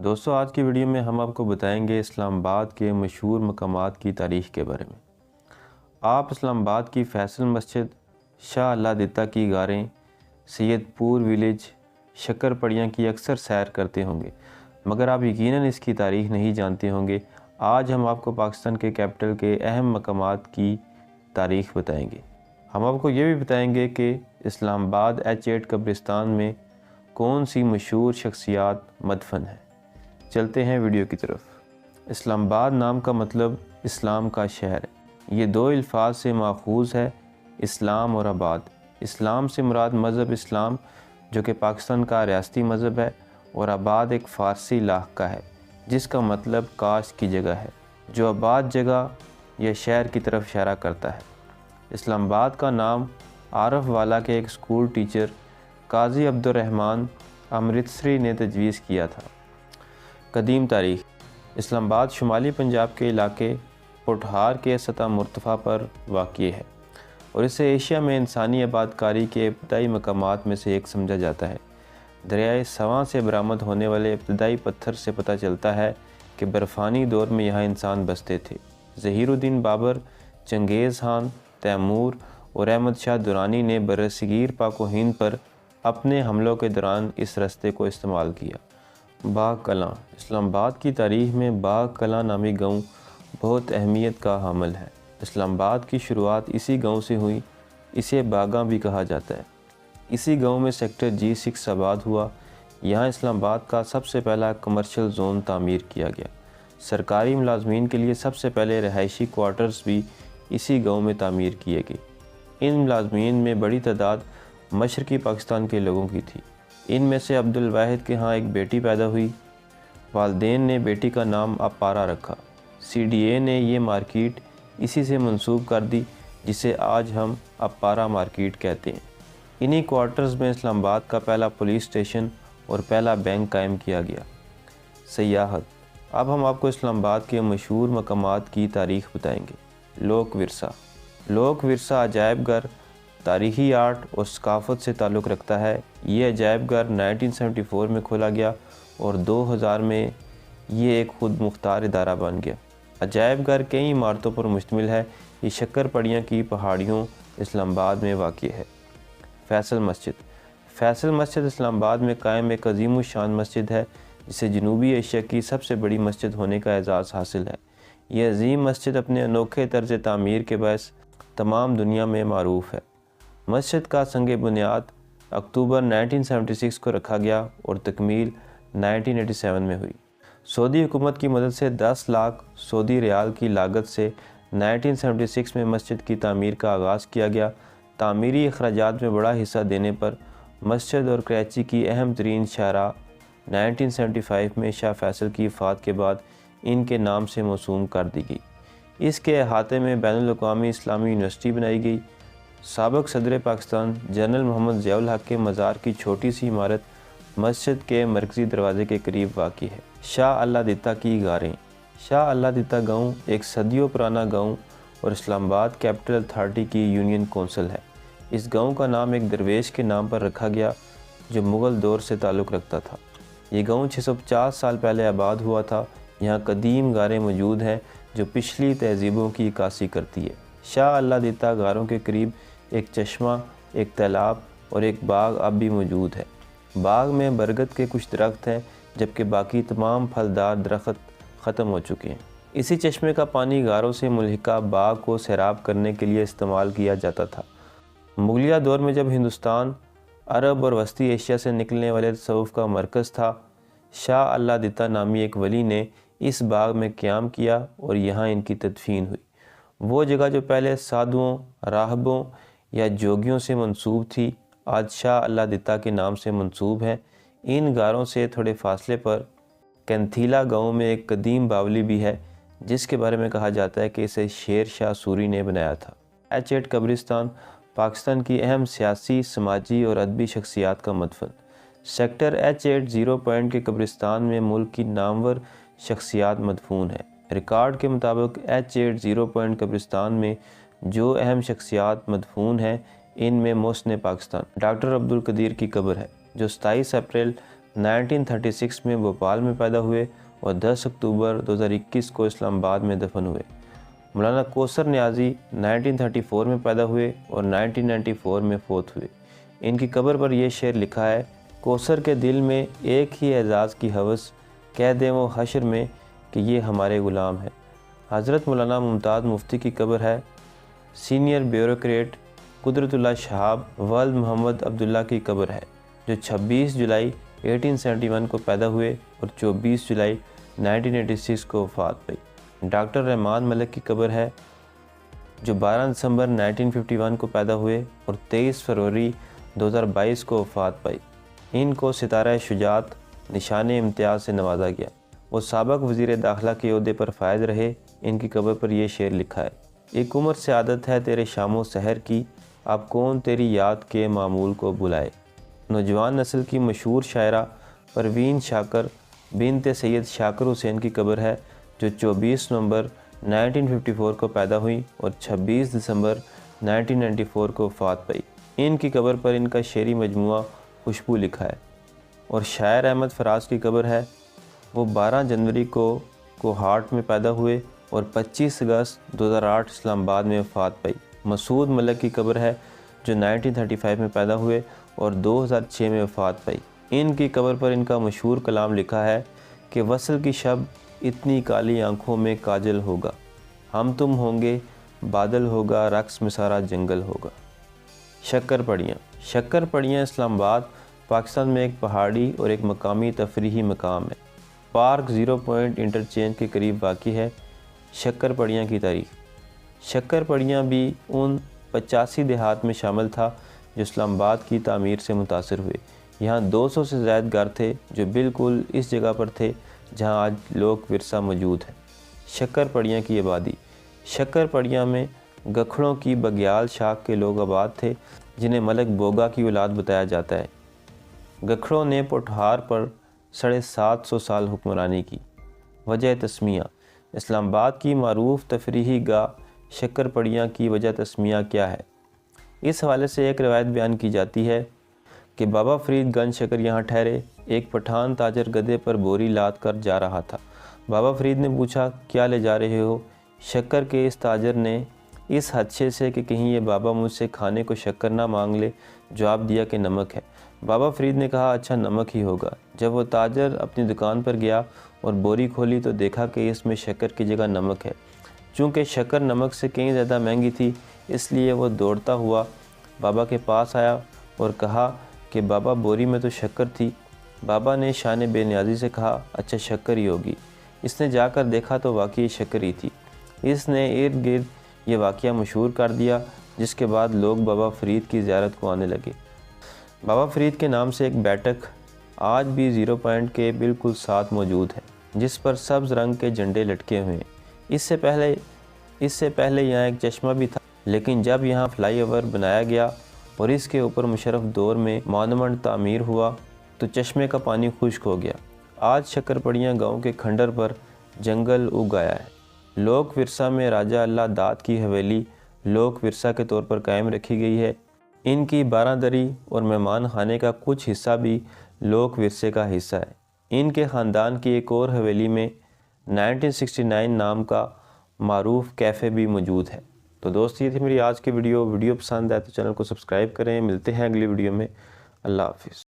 دوستو آج کی ویڈیو میں ہم آپ کو بتائیں گے اسلام آباد کے مشہور مقامات کی تاریخ کے بارے میں۔ آپ اسلام آباد کی فیصل مسجد، شاہ اللہ دتہ کی غاریں، سید پور ویلیج، شکر پڑیاں کی اکثر سیر کرتے ہوں گے، مگر آپ یقیناً اس کی تاریخ نہیں جانتے ہوں گے۔ آج ہم آپ کو پاکستان کے کیپٹل کے اہم مقامات کی تاریخ بتائیں گے۔ ہم آپ کو یہ بھی بتائیں گے کہ اسلام آباد H8 قبرستان میں کون سی مشہور شخصیات مدفن ہیں۔ چلتے ہیں ویڈیو کی طرف۔ اسلام آباد نام کا مطلب اسلام کا شہر ہے۔ یہ دو الفاظ سے ماخوذ ہے، اسلام اور آباد۔ اسلام سے مراد مذہب اسلام جو کہ پاکستان کا ریاستی مذہب ہے، اور آباد ایک فارسی لاحقہ ہے جس کا مطلب کاشت کی جگہ ہے، جو آباد جگہ یا شہر کی طرف اشارہ کرتا ہے۔ اسلام آباد کا نام عارف والا کے ایک اسکول ٹیچر قاضی عبدالرحمن امرتسری نے تجویز کیا تھا۔ قدیم تاریخ۔ اسلام آباد شمالی پنجاب کے علاقے پوٹھار کے سطح مرتفع پر واقع ہے اور اسے ایشیا میں انسانی آباد کاری کے ابتدائی مقامات میں سے ایک سمجھا جاتا ہے۔ دریائے سواں سے برآمد ہونے والے ابتدائی پتھر سے پتہ چلتا ہے کہ برفانی دور میں یہاں انسان بستے تھے۔ ظہیر الدین بابر، چنگیز خان، تیمور اور احمد شاہ درانی نے برصغیر پاک و ہند پر اپنے حملوں کے دوران اس رستے کو استعمال کیا۔ باغ کلاں۔ اسلام آباد کی تاریخ میں باغ کلاں نامی گاؤں بہت اہمیت کا حامل ہے۔ اسلام آباد کی شروعات اسی گاؤں سے ہوئی، اسے باغاں بھی کہا جاتا ہے۔ اسی گاؤں میں سیکٹر G6 آباد ہوا۔ یہاں اسلام آباد کا سب سے پہلا کمرشل زون تعمیر کیا گیا۔ سرکاری ملازمین کے لیے سب سے پہلے رہائشی کوارٹرز بھی اسی گاؤں میں تعمیر کیے گئے۔ ان ملازمین میں بڑی تعداد مشرقی پاکستان کے لوگوں کی تھی۔ ان میں سے عبدالواحد کے ہاں ایک بیٹی پیدا ہوئی۔ والدین نے بیٹی کا نام اپارا رکھا۔ CDA نے یہ مارکیٹ اسی سے منسوب کر دی جسے آج ہم اپارا مارکیٹ کہتے ہیں۔ انہی کوارٹرز میں اسلام آباد کا پہلا پولیس اسٹیشن اور پہلا بینک قائم کیا گیا۔ سیاحت۔ اب ہم آپ کو اسلام آباد کے مشہور مقامات کی تاریخ بتائیں گے۔ لوک ورثہ۔ لوک ورثہ عجائب گھر تاریخی آرٹ اور ثقافت سے تعلق رکھتا ہے۔ یہ عجائب گھر 1974 میں کھولا گیا اور 2000 میں یہ ایک خود مختار ادارہ بن گیا۔ عجائب گھر کئی عمارتوں پر مشتمل ہے۔ یہ شکر پڑیاں کی پہاڑیوں اسلام آباد میں واقع ہے۔ فیصل مسجد۔ فیصل مسجد اسلام آباد میں قائم ایک عظیم الشان مسجد ہے جسے جنوبی ایشیا کی سب سے بڑی مسجد ہونے کا اعزاز حاصل ہے۔ یہ عظیم مسجد اپنے انوکھے طرز تعمیر کے باعث تمام دنیا میں معروف ہے۔ مسجد کا سنگ بنیاد اکتوبر 1976 کو رکھا گیا اور تکمیل 1987 میں ہوئی۔ سعودی حکومت کی مدد سے 10 لاکھ سعودی ریال کی لاگت سے 1976 میں مسجد کی تعمیر کا آغاز کیا گیا۔ تعمیری اخراجات میں بڑا حصہ دینے پر مسجد اور کراچی کی اہم ترین شاہراہ 1975 میں شاہ فیصل کی وفات کے بعد ان کے نام سے موسوم کر دی گئی۔ اس کے احاطے میں بین الاقوامی اسلامی یونیورسٹی بنائی گئی۔ سابق صدر پاکستان جنرل محمد ضیاء الحق کے مزار کی چھوٹی سی عمارت مسجد کے مرکزی دروازے کے قریب واقع ہے۔ شاہ اللہ دتہ کی غاریں۔ شاہ اللہ دتہ گاؤں ایک صدیوں پرانا گاؤں اور اسلام آباد کیپٹل اتھارٹی کی یونین کونسل ہے۔ اس گاؤں کا نام ایک درویش کے نام پر رکھا گیا جو مغل دور سے تعلق رکھتا تھا۔ یہ گاؤں 650 سال پہلے آباد ہوا تھا۔ یہاں قدیم غاریں موجود ہیں جو پچھلی تہذیبوں کی عکاسی کرتی ہے۔ شاہ اللہ دتہ غاروں کے قریب ایک چشمہ، ایک تالاب اور ایک باغ اب بھی موجود ہے۔ باغ میں برگد کے کچھ درخت ہیں جبکہ باقی تمام پھلدار درخت ختم ہو چکے ہیں۔ اسی چشمے کا پانی غاروں سے ملحقہ باغ کو سیراب کرنے کے لیے استعمال کیا جاتا تھا۔ مغلیہ دور میں جب ہندوستان عرب اور وسطی ایشیا سے نکلنے والے تصوف کا مرکز تھا، شاہ اللہ دتہ نامی ایک ولی نے اس باغ میں قیام کیا اور یہاں ان کی تدفین ہوئی۔ وہ جگہ جو پہلے سادھوؤں، راہبوں یا جوگیوں سے منسوب تھی، آج شاہ اللہ دتہ کے نام سے منسوب ہے۔ ان غاروں سے تھوڑے فاصلے پر کینتھیلا گاؤں میں ایک قدیم باولی بھی ہے جس کے بارے میں کہا جاتا ہے کہ اسے شیر شاہ سوری نے بنایا تھا۔ H8 قبرستان پاکستان کی اہم سیاسی، سماجی اور ادبی شخصیات کا مدفن۔ سیکٹر H8 زیرو پوائنٹ کے قبرستان میں ملک کی نامور شخصیات مدفون ہیں۔ ریکارڈ کے مطابق H8 زیرو پوائنٹ قبرستان میں جو اہم شخصیات مدفون ہیں ان میں محسن پاکستان ڈاکٹر عبدالقدیر کی قبر ہے جو 27 اپریل 1936 میں بھوپال میں پیدا ہوئے اور 10 اکتوبر 2021 کو اسلام آباد میں دفن ہوئے۔ مولانا کوثر نیازی 1934 میں پیدا ہوئے اور 1994 میں فوت ہوئے۔ ان کی قبر پر یہ شعر لکھا ہے: کوثر کے دل میں ایک ہی اعزاز کی ہوس، کہہ دیں وہ حشر میں کہ یہ ہمارے غلام ہے۔ حضرت مولانا ممتاز مفتی کی قبر ہے۔ سینئر بیوروکریٹ قدرت اللہ شہاب والد محمد عبداللہ کی قبر ہے، جو 26 جولائی 1871 کو پیدا ہوئے اور 24 جولائی 1986 کو وفات پائی۔ ڈاکٹر رحمان ملک کی قبر ہے، جو 12 دسمبر 1951 کو پیدا ہوئے اور 23 فروری 2022 کو وفات پائی۔ ان کو ستارہ شجاعت نشان امتیاز سے نوازا گیا۔ وہ سابق وزیر داخلہ کے عہدے پر فائز رہے۔ ان کی قبر پر یہ شعر لکھا ہے: ایک عمر سے عادت ہے تیرے شام و سحر کی، اب کون تیری یاد کے معمول کو بلائے۔ نوجوان نسل کی مشہور شاعرہ پروین شاکر بنت سید شاکر حسین کی قبر ہے، جو 24 نومبر 1954 کو پیدا ہوئی اور 26 دسمبر 1994 کو وفات پائی۔ ان کی قبر پر ان کا شعری مجموعہ خوشبو لکھا ہے۔ اور شاعر احمد فراز کی قبر ہے، وہ 12 جنوری کو ہارٹ میں پیدا ہوئے اور 25 اگست 2008 اسلام آباد میں وفات پائی۔ مسعود ملک کی قبر ہے، جو 1935 میں پیدا ہوئے اور 2006 میں وفات پائی۔ ان کی قبر پر ان کا مشہور کلام لکھا ہے کہ وصل کی شب اتنی کالی آنکھوں میں کاجل ہوگا، ہم تم ہوں گے بادل ہوگا، رقص میں سارا جنگل ہوگا۔ شکر پڑیاں اسلام آباد پاکستان میں ایک پہاڑی اور ایک مقامی تفریحی مقام ہے۔ پارک 0 پوائنٹ انٹرچینج کے قریب واقع ہے۔ شکر پڑیاں کی تاریخ: شکر پڑیاں بھی ان 85 دیہات میں شامل تھا جو اسلام آباد کی تعمیر سے متاثر ہوئے۔ یہاں 200 سے زائد گھر تھے جو بالکل اس جگہ پر تھے جہاں آج لوک ورثہ موجود ہے۔ شکر پڑیاں کی آبادی: شکر پڑیاں میں گکھڑوں کی بگیال شاخ کے لوگ آباد تھے، جنہیں ملک بوگا کی اولاد بتایا جاتا ہے۔ گکھڑوں نے پوٹھار پر 750 سال حکمرانی کی۔ وجہ تسمیہ: اسلام آباد کی معروف تفریحی گاہ شکر پڑیاں کی وجہ تسمیہ کیا ہے؟ اس حوالے سے ایک روایت بیان کی جاتی ہے کہ بابا فرید گنج شکر یہاں ٹھہرے۔ ایک پٹھان تاجر گدھے پر بوری لاد کر جا رہا تھا۔ بابا فرید نے پوچھا، کیا لے جا رہے ہو؟ شکر کے اس تاجر نے اس خدشے سے کہ کہیں یہ بابا مجھ سے کھانے کو شکر نہ مانگ لے، جواب دیا کہ نمک ہے۔ بابا فرید نے کہا، اچھا نمک ہی ہوگا۔ جب وہ تاجر اپنی دکان پر گیا اور بوری کھولی تو دیکھا کہ اس میں شکر کی جگہ نمک ہے۔ چونکہ شکر نمک سے کہیں زیادہ مہنگی تھی، اس لیے وہ دوڑتا ہوا بابا کے پاس آیا اور کہا کہ بابا بوری میں تو شکر تھی۔ بابا نے شان بے نیازی سے کہا، اچھا شکر ہی ہوگی۔ اس نے جا کر دیکھا تو واقعی شکر ہی تھی۔ اس نے ارد گرد یہ واقعہ مشہور کر دیا، جس کے بعد لوگ بابا فرید کی زیارت کو آنے لگے۔ بابا فرید کے نام سے ایک بیٹھک آج بھی 0 پوائنٹ کے بالکل ساتھ موجود ہے، جس پر سبز رنگ کے جھنڈے لٹکے ہوئے ہیں۔ اس سے پہلے یہاں ایک چشمہ بھی تھا، لیکن جب یہاں فلائی اوور بنایا گیا اور اس کے اوپر مشرف دور میں مانومنٹ تعمیر ہوا تو چشمے کا پانی خشک ہو گیا۔ آج شکر پڑیاں گاؤں کے کھنڈر پر جنگل اگ آیا ہے۔ لوک ورثہ میں راجہ اللہ داد کی حویلی لوک ورثہ کے طور پر قائم رکھی گئی ہے۔ ان کی 12 دری اور مہمان خانے کا کچھ حصہ بھی لوک ورثے کا حصہ ہے۔ ان کے خاندان کی ایک اور حویلی میں 1969 نام کا معروف کیفے بھی موجود ہے۔ تو دوست، یہ تھی میری آج کی ویڈیو پسند ہے تو چینل کو سبسکرائب کریں۔ ملتے ہیں اگلی ویڈیو میں۔ اللہ حافظ۔